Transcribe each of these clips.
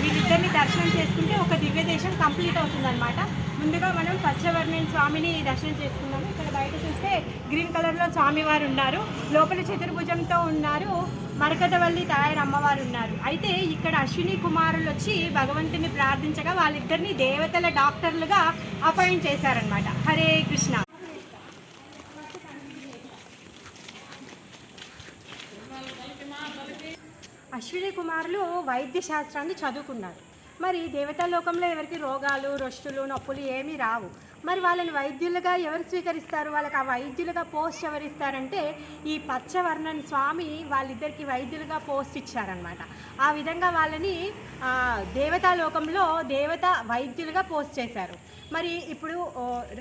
వీళ్ళిద్దరిని దర్శనం చేసుకుంటే ఒక దివ్య దేశం కంప్లీట్ అవుతుందన్నమాట. ముందుగా మనం పచ్చవర్ణన్ స్వామిని దర్శనం చేసుకున్నాము. ఇక్కడ బయట చూస్తే గ్రీన్ కలర్లో స్వామివారు ఉన్నారు, లోపల చతుర్భుజంతో ఉన్నారు, మరకతవల్లి తయారు అమ్మవారు ఉన్నారు. అయితే ఇక్కడ అశ్విని కుమారులు వచ్చి భగవంతుని ప్రార్థించగా వాళ్ళిద్దరిని దేవతల డాక్టర్లుగా అపాయింట్ చేశారనమాట. హరే కృష్ణ. అశ్విని కుమారులు వైద్య శాస్త్రాన్ని చదువుకున్నారు. మరి దేవతాలోకంలో ఎవరికి రోగాలు, రొష్టులు, నొప్పులు ఏమీ రావు. మరి వాళ్ళని వైద్యులుగా ఎవరు స్వీకరిస్తారు? వాళ్ళకి ఆ వైద్యులుగా పోస్ట్ ఎవరిస్తారంటే ఈ పచ్చవర్ణన్ స్వామి వాళ్ళిద్దరికి వైద్యులుగా పోస్ట్ ఇచ్చారనమాట. ఆ విధంగా వాళ్ళని దేవతాలోకంలో వైద్యులుగా పోస్ట్ చేశారు. మరి ఇప్పుడు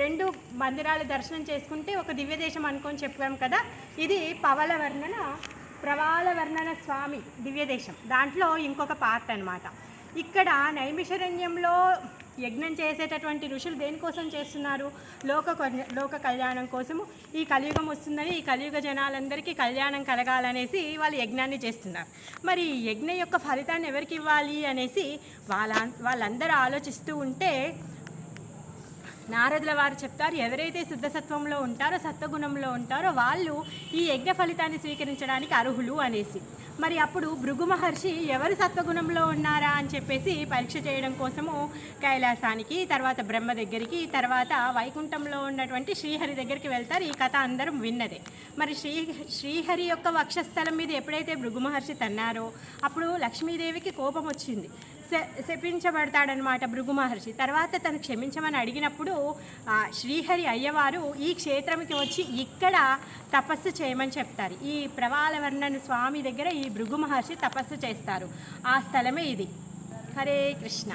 2 మందిరాలు దర్శనం చేసుకుంటే ఒక దివ్యదేశం అనుకొని చెప్పాం కదా. ఇది ప్రవాళవర్ణన స్వామి దివ్యదేశం. దాంట్లో ఇంకొక పార్ట్ అనమాట. ఇక్కడ నైమిషారణ్యంలో యజ్ఞం చేసేటటువంటి ఋషులు దేనికోసం చేస్తున్నారు? లోక కళ్యాణం కోసము. ఈ కలియుగం వస్తుందని, ఈ కలియుగ జనాలందరికీ కళ్యాణం కలగాలనేసి వాళ్ళు యజ్ఞాన్ని చేస్తున్నారు. మరి ఈ యజ్ఞం యొక్క ఫలితాన్ని ఎవరికి ఇవ్వాలి అనేసి వాళ్ళందరూ ఆలోచిస్తూ ఉంటే నారదుల వారు చెప్తారు, ఎవరైతే శుద్ధసత్వంలో ఉంటారో, సత్వగుణంలో ఉంటారో వాళ్ళు ఈ యజ్ఞ ఫలితాన్ని స్వీకరించడానికి అర్హులు అనేసి. మరి అప్పుడు భృగు మహర్షి ఎవరు సత్వగుణంలో ఉన్నారా అని చెప్పేసి పరీక్ష చేయడం కోసము కైలాసానికి, తర్వాత బ్రహ్మ దగ్గరికి, తర్వాత వైకుంఠంలో ఉన్నటువంటి శ్రీహరి దగ్గరికి వెళ్తారు. ఈ కథ అందరం విన్నదే. మరి శ్రీహరి యొక్క వక్షస్థలం మీద ఎప్పుడైతే భృగు మహర్షి తన్నారో అప్పుడు లక్ష్మీదేవికి కోపం వచ్చింది. శపించబడతాడనమాట భృగు మహర్షి. తర్వాత తను క్షమించమని అడిగినప్పుడు శ్రీహరి అయ్యవారు ఈ క్షేత్రంకి వచ్చి ఇక్కడ తపస్సు చేయమని చెప్తారు. ఈ ప్రవాళవర్ణన్ స్వామి దగ్గర ఈ భృగు మహర్షి తపస్సు చేస్తారు. ఆ స్థలమే ఇది. హరే కృష్ణ.